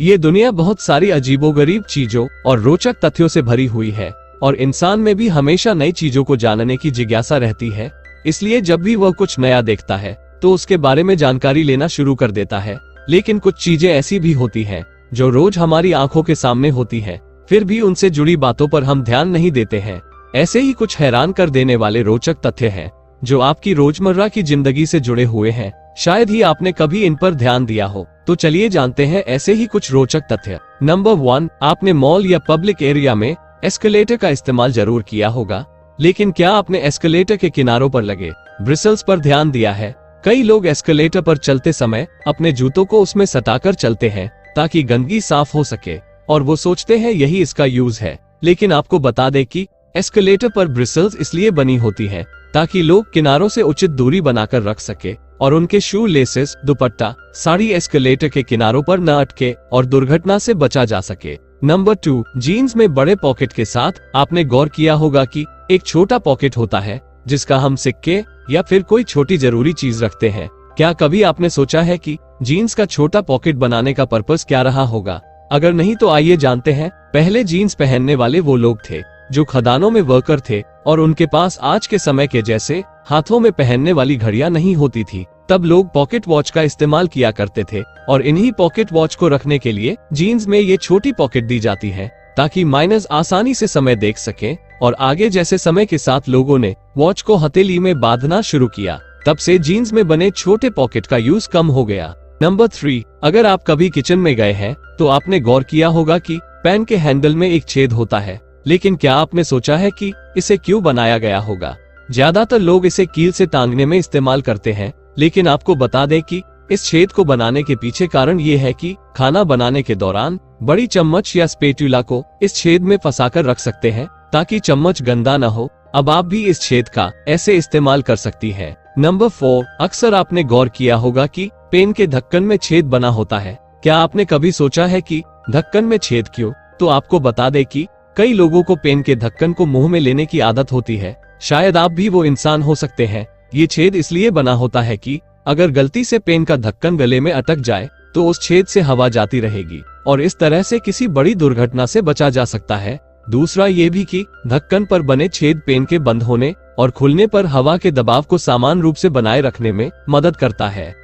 ये दुनिया बहुत सारी अजीबोगरीब चीजों और रोचक तथ्यों से भरी हुई है और इंसान में भी हमेशा नई चीजों को जानने की जिज्ञासा रहती है। इसलिए जब भी वह कुछ नया देखता है तो उसके बारे में जानकारी लेना शुरू कर देता है। लेकिन कुछ चीजें ऐसी भी होती हैं जो रोज हमारी आंखों के सामने होती है, फिर भी उनसे जुड़ी बातों पर हम ध्यान नहीं देते हैं। ऐसे ही कुछ हैरान कर देने वाले रोचक तथ्य हैं जो आपकी रोजमर्रा की जिंदगी से जुड़े हुए हैं। शायद ही आपने कभी इन पर ध्यान दिया हो। तो चलिए जानते हैं ऐसे ही कुछ रोचक तथ्य। नंबर 1, आपने मॉल या पब्लिक एरिया में एस्केलेटर का इस्तेमाल जरूर किया होगा, लेकिन क्या आपने एस्केलेटर के किनारों पर लगे ब्रिसल्स पर ध्यान दिया है? कई लोग एस्केलेटर पर चलते समय अपने जूतों को उसमें सटाकर चलते हैं ताकि गंदगी साफ हो सके और वो सोचते हैं यही इसका यूज है। लेकिन आपको बता दें कि एस्केलेटर पर ब्रिसल्स इसलिए बनी होती है ताकि लोग किनारों से उचित दूरी बनाकर रख सके और उनके शू लेसेस, दुपट्टा, साड़ी एस्केलेटर के किनारों पर न अटके और दुर्घटना से बचा जा सके। नंबर 2, जीन्स में बड़े पॉकेट के साथ आपने गौर किया होगा कि एक छोटा पॉकेट होता है जिसका हम सिक्के या फिर कोई छोटी जरूरी चीज रखते हैं। क्या कभी आपने सोचा है कि जीन्स का छोटा पॉकेट बनाने का पर्पस क्या रहा होगा? अगर नहीं तो आइए जानते हैं। पहले जीन्स पहनने वाले वो लोग थे जो खदानों में वर्कर थे और उनके पास आज के समय के जैसे हाथों में पहनने वाली घड़ियां नहीं होती थी। तब लोग पॉकेट वॉच का इस्तेमाल किया करते थे और इन्हीं पॉकेट वॉच को रखने के लिए जीन्स में ये छोटी पॉकेट दी जाती है ताकि माइनर्स आसानी से समय देख सकें। और आगे जैसे समय के साथ लोगों ने वॉच को हथेली में बांधना शुरू किया, तब से जीन्स में बने छोटे पॉकेट का यूज कम हो गया। नंबर 3, अगर आप कभी किचन में गए हैं तो आपने गौर किया होगा कि पैन के हैंडल में एक छेद होता है, लेकिन क्या आपने सोचा है कि इसे क्यों बनाया गया होगा? ज्यादातर लोग इसे कील से टांगने में इस्तेमाल करते हैं, लेकिन आपको बता दें कि इस छेद को बनाने के पीछे कारण ये है कि खाना बनाने के दौरान बड़ी चम्मच या स्पेटुला को इस छेद में फंसाकर रख सकते हैं ताकि चम्मच गंदा न हो। अब आप भी इस छेद का ऐसे इस्तेमाल कर सकती हैं। नंबर 4, अक्सर आपने गौर किया होगा कि पेन के ढक्कन में छेद बना होता है। क्या आपने कभी सोचा है कि ढक्कन में छेद क्यों? तो आपको बता दें कि कई लोगों को पेन के ढक्कन को मुंह में लेने की आदत होती है। शायद आप भी वो इंसान हो सकते हैं। ये छेद इसलिए बना होता है कि अगर गलती से पेन का ढक्कन गले में अटक जाए तो उस छेद से हवा जाती रहेगी और इस तरह से किसी बड़ी दुर्घटना से बचा जा सकता है। दूसरा ये भी कि ढक्कन पर बने छेद पेन के बंद होने और खुलने पर हवा के दबाव को समान रूप से बनाए रखने में मदद करता है।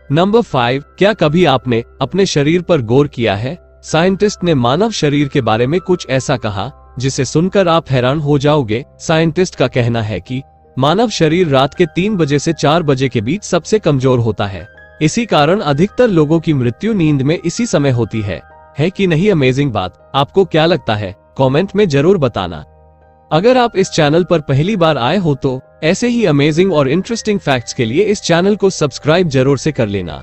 नंबर 5, क्या कभी आपने अपने शरीर पर गौर किया है? साइंटिस्ट ने मानव शरीर के बारे में कुछ ऐसा कहा जिसे सुनकर आप हैरान हो जाओगे। साइंटिस्ट का कहना है कि मानव शरीर रात के 3 बजे से 4 बजे के बीच सबसे कमजोर होता है। इसी कारण अधिकतर लोगों की मृत्यु नींद में इसी समय होती है कि नहीं अमेजिंग बात? आपको क्या लगता है? कमेंट में जरूर बताना। अगर आप इस चैनल पर पहली बार आए हो तो ऐसे ही अमेजिंग और इंटरेस्टिंग फैक्ट्स के लिए इस चैनल को सब्सक्राइब जरूर से कर लेना।